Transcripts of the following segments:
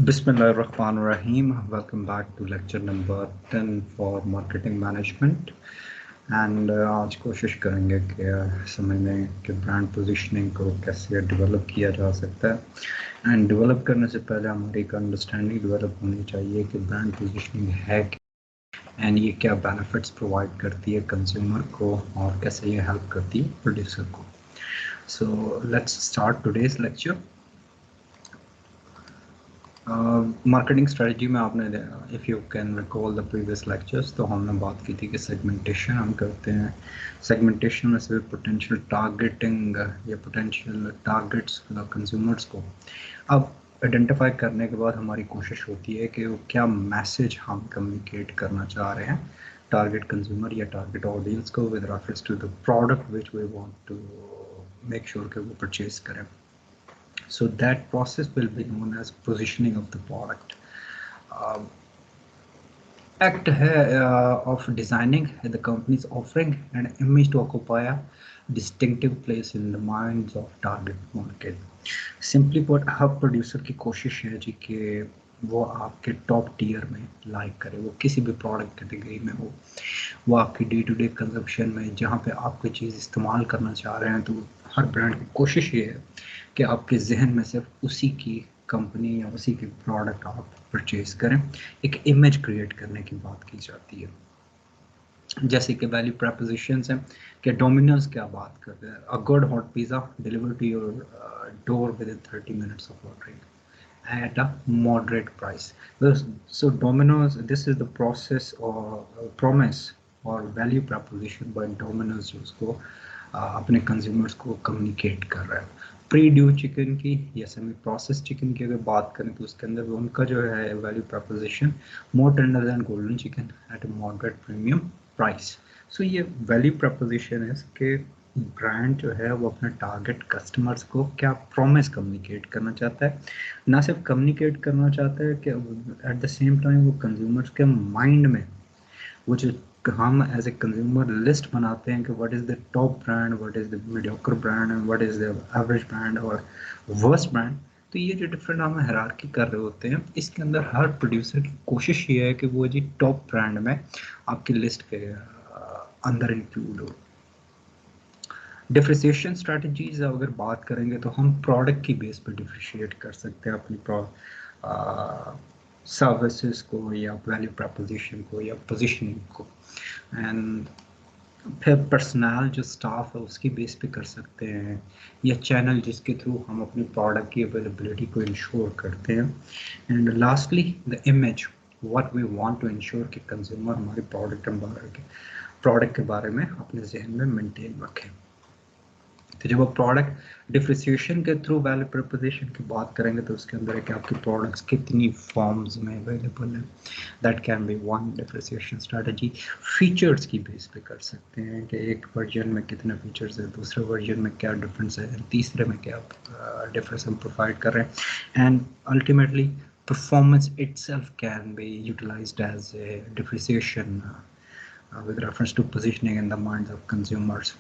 Bismillahirrahmanirrahim. Welcome back to lecture number 10 for marketing management. And आज कोशिश करेंगे कि समझने कि ब्रांड पोजीशनिंग को कैसे डेवलप किया जा सकता है। एंड डेवलप करने से पहले हमारी एक अंडरस्टैंडिंग डेवलप होनी चाहिए कि ब्रांड पोजीशनिंग है क्या एंड ये क्या बेनिफिट्स प्रोवाइड करती है कंज्यूमर को और कैसे ये हेल्प करती है प्रोड्यूसर को। So let's start today's lecture. Marketing strategy में आपने if you can recall the previous lectures तो हमने बात की थी कि सेगमेंटेशन हम करते हैं। सेगमेंटेशन में से पोटेंशियल टारगेटिंग या पोटेंशियल टारगेट्स कंज्यूमर्स को अब आइडेंटिफाई करने के बाद हमारी कोशिश होती है कि क्या मैसेज हम कम्युनिकेट करना चाह रहे हैं टारगेट कंज्यूमर या टारगेट ऑडियंस को with reference to the product which we want to make sure कि वो परचेज करें। So that process will be known as positioning of the product. Act of designing the company's offering and image to occupy a distinctive place in the minds of target market. Simply put, her producer की कोशिश है जी कि वो आपके top tier में like करे, वो किसी भी प्रोडक्ट कैटेगरी में हो, वो आपकी डे टू डे कंजप्शन में जहाँ पे आप कोई चीज़ इस्तेमाल करना चाह रहे हैं, तो हर ब्रांड की कोशिश ये है कि आपके जहन में सिर्फ उसी की कंपनी या उसी के प्रोडक्ट आप परचेज करें। एक इमेज क्रिएट करने की बात की जाती है। जैसे कि वैल्यू प्रपोजिशंस हैं कि डोमिनोज क्या बात करते हैं, a good hot pizza deliver to your door within 30 minutes of ordering at a moderate price. So Domino's, this is the process or promise or value proposition by Domino's जो उसको अपने consumers को communicate कर रहा है। Pre due chicken की या semi process chicken की अगर बात करें तो उसके अंदर उनका जो है value proposition more tender than golden chicken at a moderate premium price. So ये वैल्यू प्रपोजिशन है कि ब्रांड जो है वो अपने टारगेट कस्टमर्स को क्या प्रॉमिस कम्युनिकेट करना चाहता है, ना सिर्फ कम्युनिकेट करना चाहता है कि एट द सेम टाइम वो कंज्यूमर्स के माइंड में वो जो हम एज ए कंज्यूमर लिस्ट बनाते हैं कि what is the top brand, what is the mediocre brand and what is the average brand और वर्स्ट ब्रांड। तो ये जो डिफरेंट हम हायरार्की कर रहे होते हैं, इसके अंदर हर प्रोड्यूसर की कोशिश ये है कि वो जी टॉप ब्रांड में आपकी लिस्ट के अंदर इंक्लूड हो। डिफ्रेंशिएशन स्ट्रेटजीज अगर बात करेंगे तो हम प्रोडक्ट की बेस पर डिफ्रेंशिएट कर सकते हैं अपनी सर्विसेज को या वैल्यू प्रपोजिशन को या पोजीशनिंग को। एंड फिर पर्सनल जो स्टाफ है उसकी बेस पे कर सकते हैं या चैनल जिसके थ्रू हम अपनी प्रोडक्ट की अवेलेबिलिटी को इंश्योर करते हैं। And lastly the image what we want to ensure कि कंज्यूमर हमारे प्रोडक्ट के बारे में अपने जहन में मेंटेन रखें। तो जब आप प्रोडक्ट डिफ्रेंशिएशन के थ्रू वैल्यू प्रपोजिशन की बात करेंगे तो उसके अंदर है कि आपकी प्रोडक्ट्स कितनी फॉर्म्स में अवेलेबल है, that can be one differentiation strategy. Features की बेस पे कर सकते हैं कि एक वर्जन में कितने फीचर्स है, दूसरे वर्जन में क्या डिफरेंस है, तीसरे में क्या डिफरेंस हम प्रोवाइड कर रहे हैं। And ultimately performance itself can be utilised as a differentiation with reference to positioning in the minds of consumers।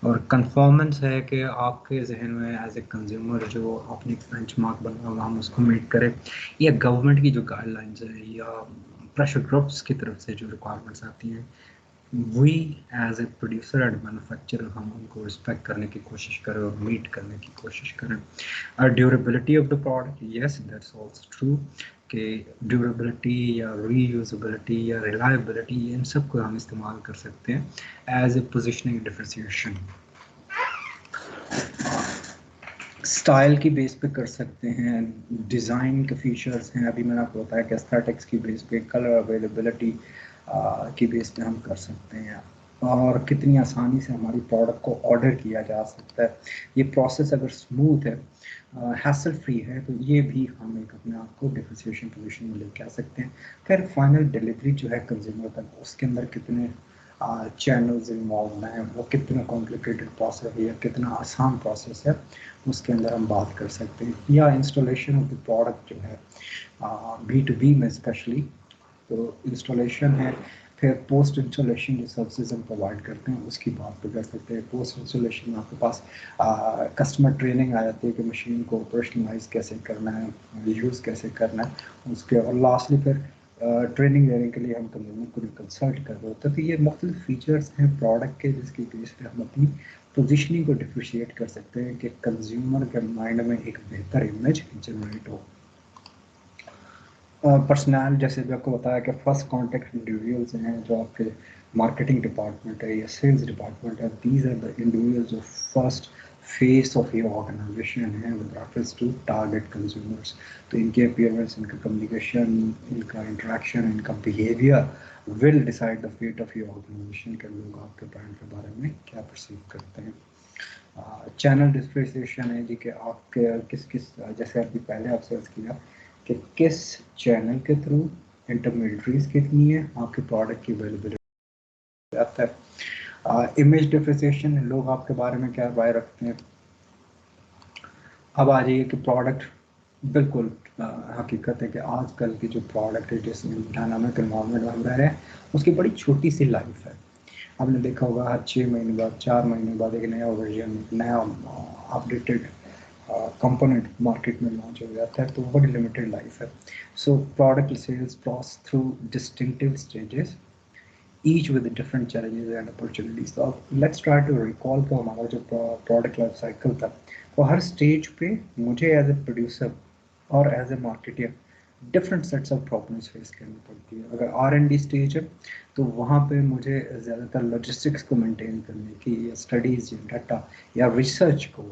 और कन्फॉर्मेंस है कि आपके जहन में एज ए कंज्यूमर जो अपनी बेंचमार्क बना हुआ हम उसको मीट करें, या गवर्नमेंट की जो गाइडलाइंस है या प्रेशर ग्रुप्स की तरफ से जो रिक्वायरमेंट्स आती हैं, we as a producer and manufacturer हम उनको रिस्पेक्ट करने की कोशिश करें और मीट करने की कोशिश करें। Durability of the product, yes that's also true कि ड्यूरेबिलिटी या रीयूजेबिलिटी या रिलायबिलिटी इन सब को हम इस्तेमाल कर सकते हैं as a positioning differentiation. Style की बेस पे कर सकते हैं, डिज़ाइन के फीचर्स हैं, अभी मैंने आपको बताया कि एस्थेटिक्स की बेस पे, कलर अवेलेबिलिटी की बेस पे हम कर सकते हैं, और कितनी आसानी से हमारी प्रोडक्ट को ऑर्डर किया जा सकता है। ये प्रोसेस अगर स्मूथ है, हैसल फ्री है, तो ये भी हम एक अपने आप को डिफरेंशिएशन पोजीशन में लेके आ सकते हैं। फिर फाइनल डिलीवरी जो है कंज्यूमर तक, उसके अंदर कितने चैनल्स इन्वॉल्व हैं, वो कितना कॉम्प्लिकेटेड प्रोसेस है या कितना आसान प्रोसेस है, उसके अंदर हम बात कर सकते हैं। या इंस्टॉलेशन ऑफ द प्रोडक्ट जो है B2B में स्पेशली, तो इंस्टॉलेशन है, फिर पोस्ट इंस्टॉलेशन जो सर्विसेज हम प्रोवाइड करते हैं उसकी बात भी कर सकते हैं। पोस्ट इंस्टॉलेशन में आपके पास कस्टमर ट्रेनिंग आ जाती है कि मशीन को ऑपरेशनलाइज कैसे करना है, यूज़ कैसे करना है उसके, और लास्टली फिर ट्रेनिंग देने के लिए हम कंज्यूमर को कंसल्ट कर रहे होते हैं। तो ये मुख्तलिफ फीचर्स हैं प्रोडक्ट के जिसकी बेस पे हम अपनी पोजिशनिंग को डिफ्रेंशिएट कर सकते हैं कि कंज्यूमर के माइंड में एक बेहतर इमेज जनरेट हो। पर्सनल जैसे भी आपको बताया कि फर्स्ट कॉन्टेक्ट इंडिविजुअल्स हैं जो आपके मार्केटिंग डिपार्टमेंट है या सेल्स डिपार्टमेंट है, दीज आर द इंडिविजुअल्स जो first face of your organisation है with reference to target consumers. तो इनके अपीयरेंस, इनका कम्युनिकेशन, इनका इंटरेक्शन, इनका behaviour will decide the fate of your organisation के लोग आपके ब्रांड के बारे में क्या परसीव करते हैं। चैनल डिफ्रेंशिएशन है जी कि आपके किस किस, जैसे अभी पहले आपसे अर्ज किया कि किस चैनल के थ्रू इंटरमीडियरीज कितनी है, आपके प्रोडक्ट की अवेलेबिलिटी आता है। इमेज डिफ्रेंशिएशन, लोग आपके बारे में क्या राय रखते हैं। अब आ जाइए कि प्रोडक्ट, बिल्कुल हकीकत है कि आजकल की जो प्रोडक्ट है जिस डायनामिक एनवायरनमेंट में हम रह रहे हैं उसकी बड़ी छोटी सी लाइफ है। आपने देखा होगा हर 6 महीने बाद, 4 महीने बाद एक नया वर्जन, नया अपडेटेड कंपोनेंट मार्केट में लॉन्च हो जाता है, तो बड़ी लिमिटेड लाइफ है। So product sales cross through distinctive stages, each with different challenges and opportunities. तो अब लेट्स ट्राई टू रिकॉल कि हमारा जो प्रोडक्ट लाइफ साइकिल था वो हर स्टेज पे मुझे एज ए प्रोड्यूसर और as a marketer different sets of problems face करनी पड़ती है। अगर R&D स्टेज है तो वहाँ पे मुझे ज़्यादातर लॉजिस्टिक्स को मेंटेन करने की, या स्टडीज़ या डाटा या रिसर्च को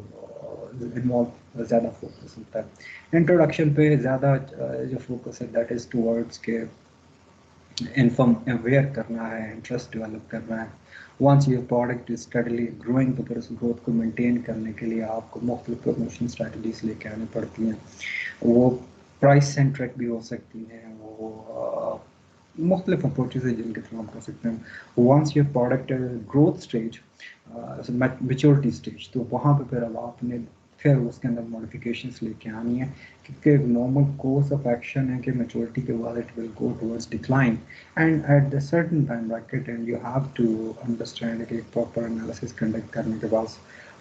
इन्वॉल्व ज़्यादा फोकस होता है। इंट्रोडक्शन पे ज़्यादा जो फोकस है दैट इज़ टूवर्ड्स के इन्फॉर्म अवेयर करना है, इंटरेस्ट डेवलप करना है। Once your product is steadily growing तो फिर उस ग्रोथ को मेंटेन करने के लिए आपको मुख्तलिफ प्रमोशन स्ट्रैटेजीज लेके आनी पड़ती हैं। वो प्राइस सेंट्रिक भी हो सकती हैं, वो मुख्तलिफ अप्रोचेज है जिनके थ्रू हम कर सकते हैं। Once your product growth stage, maturity stage, तो वहाँ पे फिर अब आपने फिर उसके अंदर मॉडिफिकेशंस लेके आनी है, क्योंकि नॉर्मल कोर्स ऑफ एक्शन है कि मेच्योरिटी के बाद it will go towards decline and at the certain time bracket, and you have to understand कि एक प्रॉपर एनालिसिस कंडक्ट करने के बाद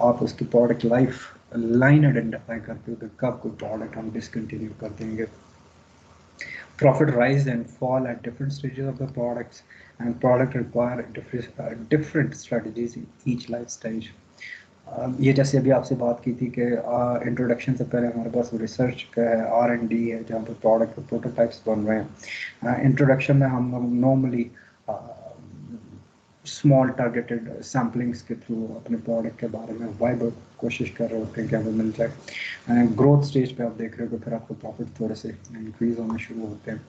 आप उसकी प्रोडक्ट लाइफ लाइन आइडेंटिफाई करते हो कि कब कोई प्रोडक्ट हम डिसकंटिन्यू कर देंगे। Profit rise and fall at different stages of the products, and product require different strategies in each life stage. ये जैसे अभी आपसे बात की थी कि इंट्रोडक्शन से पहले हमारे पास रिसर्च का है, R&D है, जहाँ पर प्रोडक्ट के प्रोटोटाइप्स बन रहे हैं। इंट्रोडक्शन में हम नॉर्मली स्मॉल टारगेटेड सैम्पलिंग्स के थ्रू अपने प्रोडक्ट के बारे में वाइब कोशिश कर रहे होते हैं कि हमें मिल जाए। ग्रोथ स्टेज पे आप देख रहे हो कि फिर आपको प्रॉफिट थोड़े से इंक्रीज होना शुरू होते हैं,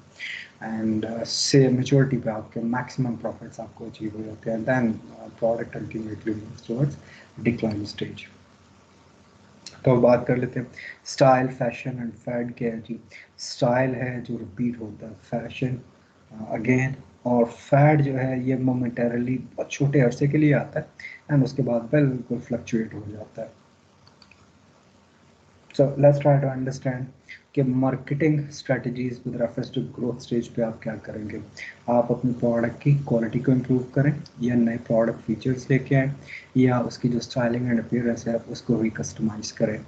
एंड से मेच्योरिटी पे आपके मैक्सिमम प्रॉफिट्स आपको अचीव हो जाते हैं। Then product ultimately moves towards decline stage. तो अब बात कर लेते हैं स्टाइल, फैशन एंड फैड क्या है जी। स्टाइल है जो रिपीट होता है, फैशन अगेन, और फैड जो है ये मोमेंटरली बहुत छोटे अरसे के लिए आता है एंड उसके बाद बिल्कुल फ्लक्चुएट हो जाता है। So let's try to understand कि marketing strategies with reference to growth stage पे आप क्या करेंगे। आप अपने प्रोडक्ट की क्वालिटी को इम्प्रूव करें, या नए प्रोडक्ट फीचर्स लेके आएँ, या उसकी जो स्टाइलिंग एंड अपीयरेंस है आप उसको रिकस्टमाइज करें।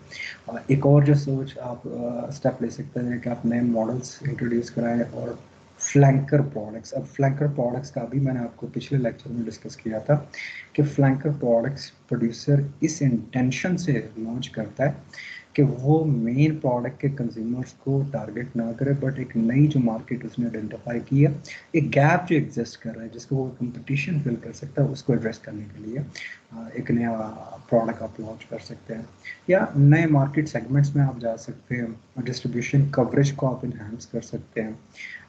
एक और जो सोच आप स्टेप ले सकते हैं कि आप नए मॉडल्स इंट्रोड्यूस कराएं और फ्लैंकर प्रोडक्ट्स। अब फ्लैंकर प्रोडक्ट्स का भी मैंने आपको पिछले लेक्चर में डिस्कस किया था कि फ्लैंकर प्रोडक्ट्स प्रोड्यूसर इस इंटेंशन से लॉन्च करता है कि वो मेन प्रोडक्ट के कंज्यूमर्स को टारगेट ना करे, बट एक नई जो मार्केट उसने आइडेंटिफाई की है, एक गैप जो एग्जिस्ट कर रहा है जिसको वो कंपटीशन फिल कर सकता है, उसको एड्रेस करने के लिए एक नया प्रोडक्ट आप लॉन्च कर सकते हैं, या नए मार्केट सेगमेंट्स में आप जा सकते हैं, डिस्ट्रीब्यूशन कवरेज को आप इन्हांस कर सकते हैं,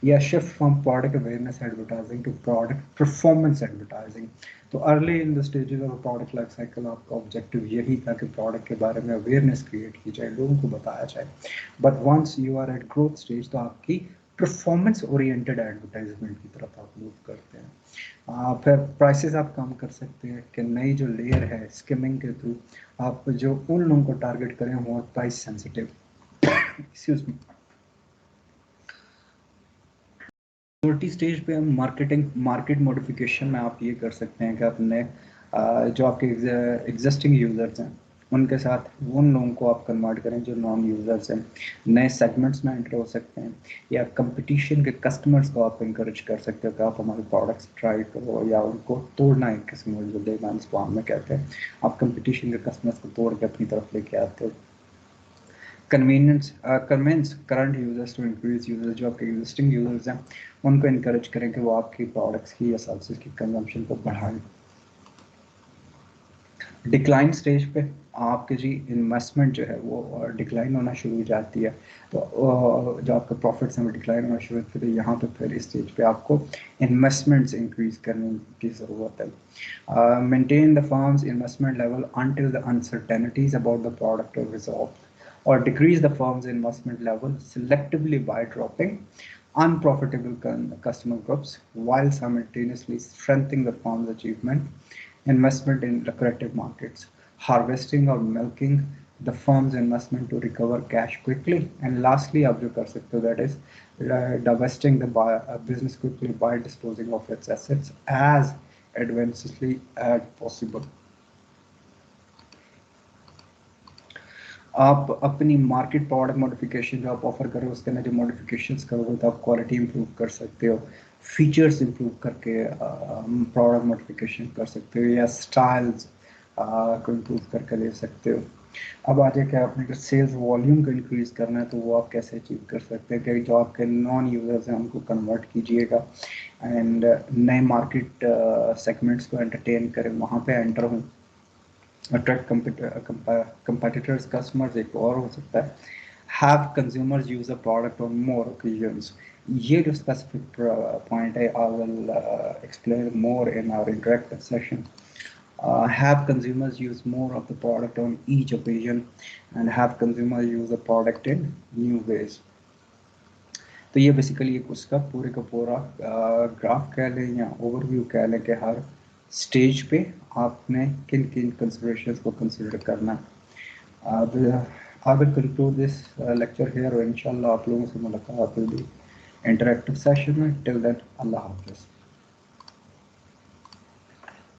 या shift from product awareness advertising to product performance advertising. तो early in the stages of product life cycle आपका ऑब्जेक्टिव यही था कि प्रोडक्ट के बारे में अवेयरनेस क्रिएट की जाए, लोगों को बताया जाए। But once you are at growth stage तो आपकी परफॉर्मेंस ओरिएंटेड एडवर्टाइजमेंट की तरफ आप मूव करते हैं। फिर प्राइसेस आप कम कर सकते हैं कि नई जो लेयर है स्किमिंग के थ्रू आप जो उन लोगों को टारगेट करें वो price sensitive excuse me maturity stage पे हम मार्केट मॉडिफिकेशन में आप ये कर सकते हैं कि अपने जो आपके एग्जिस्टिंग यूजर्स हैं उनके साथ उन लोगों को आप कन्वर्ट करें जो नॉन यूजर्स हैं, नए सेगमेंट्स में एंटर हो सकते हैं, या कंपटीशन के कस्टमर्स को आप इंकरेज कर सकते हो कि आप हमारे प्रोडक्ट्स ट्राई करो, या उनको तोड़ना एक किस्म का जो लेना स्पाम में कहते हैं, आप कंपटीशन के कस्टमर्स को तोड़ के अपनी तरफ लेके आते हो। Convince current users to increase users, जो आपके एग्जिस्टिंग यूजर्स हैं उनको इनकरेज करें कि वो आपकी प्रोडक्ट्स की या सर्विसेज की कंजम्पशन को बढ़ाएं। डिक्लाइन स्टेज पे आपके जी इन्वेस्टमेंट जो है वो डिक्लाइन होना शुरू हो जाती है, तो जो आपका प्रॉफिट्स हैं वो डिक्लाइन होना शुरू होते हैं, तो यहाँ पे फिर इस स्टेज पे आपको इन्वेस्टमेंट्स इंक्रीज करने की ज़रूरत है। Maintain the firms investment level until the uncertainties about the product are resolved, or decrease the firm's investment level selectively by dropping unprofitable customer groups while simultaneously strengthening the firm's achievement investment in lucrative markets, harvesting or milking the firm's investment to recover cash quickly, and lastly आप जो कर सकते हो that is divesting the business quickly by disposing of its assets as advantageously as possible. आप अपनी market product modification जो आप offer कर रहे हो उसके अंदर जो मॉडिफिकेशंस करोगे तो आप क्वालिटी इंप्रूव कर सकते हो, फीचर्स इंप्रूव करके प्रोडक्ट मॉडिफिकेशन कर सकते हो, या स्टाइल्स को इंप्रूव करके ले सकते हो। अब आ जाए कि आपने अगर सेल्स वॉल्यूम को इंक्रीज करना है तो वो आप कैसे अचीव कर सकते हैं कि जो आपके नॉन यूजर्स हैं उनको कन्वर्ट कीजिएगा एंड नए मार्केट सेगमेंट्स को एंटरटेन करें, वहाँ पे एंटर हों, attract competitors customers एक और हो सकता है, have consumers use a product on more occasions। ये जो specific point है I will explain more in our interactive session। Have consumers use more of the product on each occasion, and have consumers use the product in new ways। तो ये basically एक उसका पूरे का पूरा ग्राफ कह लें या ओवरव्यू कह लें कि हर स्टेज पे आपने किन किन कंसिडरेशंस को कंसिडर करना है। अब I will conclude this lecture here और इंशाल्लाह आप लोगों से मुलाकात होगी इंटरेक्टिव सेशन में। टिल देन अल्लाह हाफिज़।